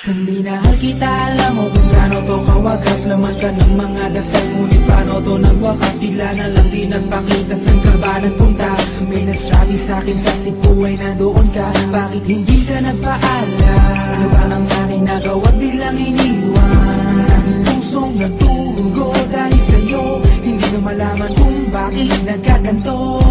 Kung minahal kita, alam mo kung gaano to kawagas. Laman ka ng mga dasal, ngunit paano to nagwakas? Bigla na lang di nagpakita, saan ka ba nagpunta? May nagsabi sa'kin sa Cebu ay nandoon ka. Bakit hindi ka nagpaalam? Ano ba ang aking nagawa't biglang iniwan? Aking pusong nagdurugo dahil sa'yo, hindi na malaman kung bakit nagkaganto.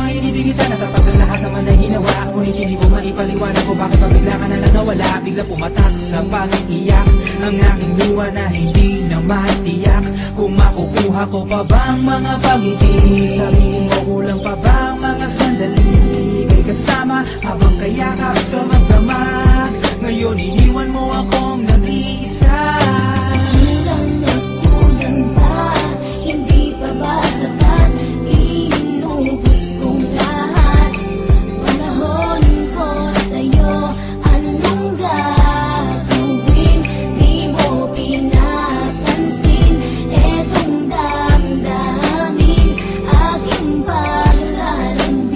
Hindi kita natapat ang lahat naman ay ginawa, ngunit hindi ko maipaliwanag ko bakit pabigla ka na lang nawala. Bigla pumatak sa pag-iiyak ang aking luha na hindi na matiyak. Kung makukuha ko pa ba ang mga pangiti? Sabihin mo kulang pa ba ang mga sandali? Kay kasama habang kayakap sa magdamag. Ngayon iniwan mo akong nag-iisa. Kulang na kulang ba? Hindi pa ba sapat? Inubos kong lahat. Panahon ko sa'yo, anong gagawin? Di mo pinapansin etong damdamin, aking palalambing.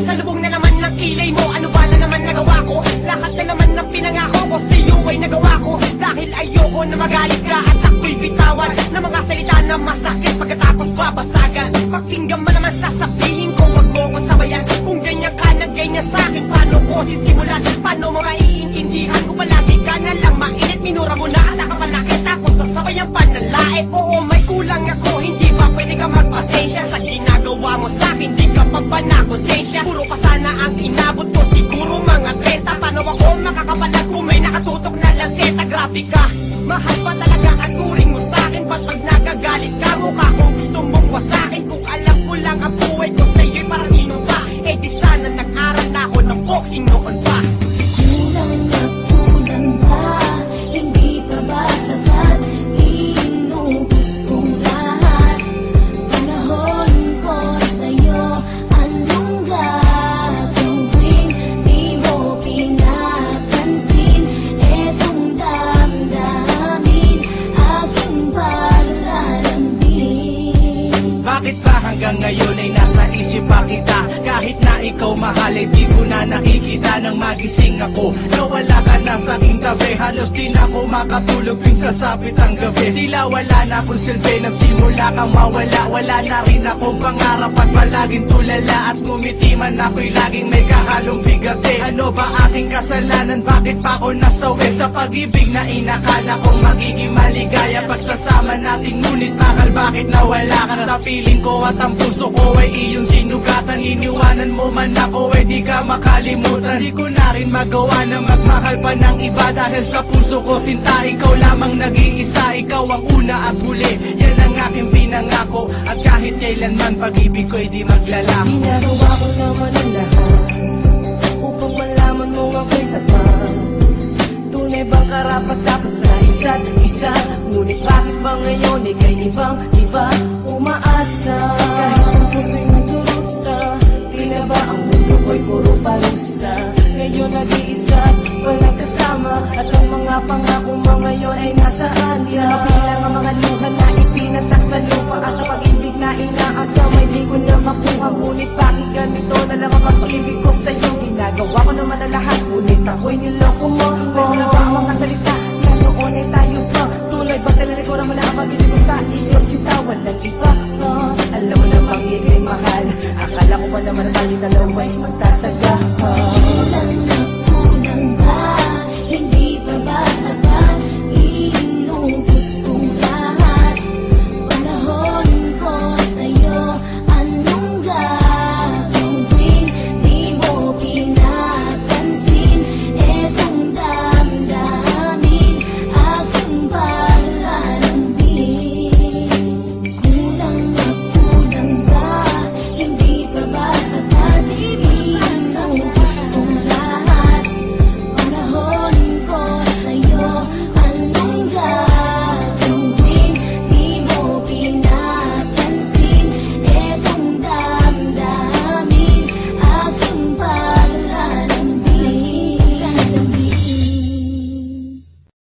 Sa lubong na naman ng kilay mo, ano ba na naman nagawa ko? Lahat na naman ng pinangako ko sa'yo ay nagawa ko. Dahil ayoko na magalit ka at ako'y bitawan ng mga salita na masakit pagkatapos babasagan. Pakinggan mo naman sasabihin ko, wag mo ko sabayan. Kung ganyan ka na ganyan sa'kin, paano ko sisimulan? Paano mo maiintindihan ko palagi ka na lang mainit? Minura mo na at nakapalaki tapos sasabayan pa ng lait. Oo, may kulang ako, hindi ba pwede ka magpasensya? Sa ginagawa mo sa'kin, di ka pa ba na konsensya? Puro pa sana ang inabot ko, siguro mga 30. Paano ako makakapalag kung may nakatutok na lanseta? Grabe ka, mahal pa talaga ang turing mo sa'kin. Ba't pag nagagalit ka, mukha ko gusto mong wasakin? Kung alam ko lang ang buhay ko sa'yo'y para sino ba? Eh di sana nag-aral na ako ng boxing noon pa. Kulang na kulang ba? Hindi pa ba sapat? Inubos kong lahat. Panahon ko sa'yo, anong gagawin? Di mo pinapansin etong damdamin, aking palalambing. Bakit ba hanggang ngayon ay nasa isip pa kita? Kahit na ikaw mahal ay di ko na nakikita. Nang magising ako, nawala ka na sa aking tabi. Halos di na ako makatulog tuwing sasapit ang gabi. Tila wala na akong silbi, nagsimula kang mawala. Wala na rin akong pangarap at palaging tulala. At ngumiti man ako'y laging may kahalong bigati. Ano ba aking kasalanan? Bakit pa ako nasawi sa pag-ibig na inakala kong magiging maligaya? Pagsasama natin ngunit akal, bakit nawala ka sa piling ko? At ang puso ko ay iyong sinugatan. Iniwanan mo man ako ay di ka makalimutan. Di ko na rin magawa na magmahal pa ng iba. Dahil sa puso ko sinta, ikaw lamang nag-iisa. Ikaw ang una at huli, yan ang aking pinangako. At kahit kailanman pag-ibig ko'y di maglalako. Ginagawa ko naman ang lahat upang malaman mong ako'y tapat. Tunay bang karapat dapat sa isa't isa? Ngunit bakit ba ngayon ika'y ibang-iba umaasa? Kahit ang puso'y nagdurusa, tila ba ang mundo ko'y puro parusa? Ngayon nag-iisa, walang kasama, at ang mga pangako mo ngayon ay nasaan? Di na mabilang ang mga luha na ipinatak sa lupa, at ang pag-ibig na inaasam ay di ko na makuha. Ngunit bakit ganito na lang ang pag-ibig ko sa'yo? Ginagawa ko naman ang lahat, ngunit ako'y niloko mo. Kasi na ba ang mga salita na noon ay tayo pa? Tunay ba tinalikuran mo na ang pag-ibig ko sa iyo? Sinta, walang iba. Alam mo na bang ika'y mahal? Akala ko pa naman na tayo dalawa'y magtataga.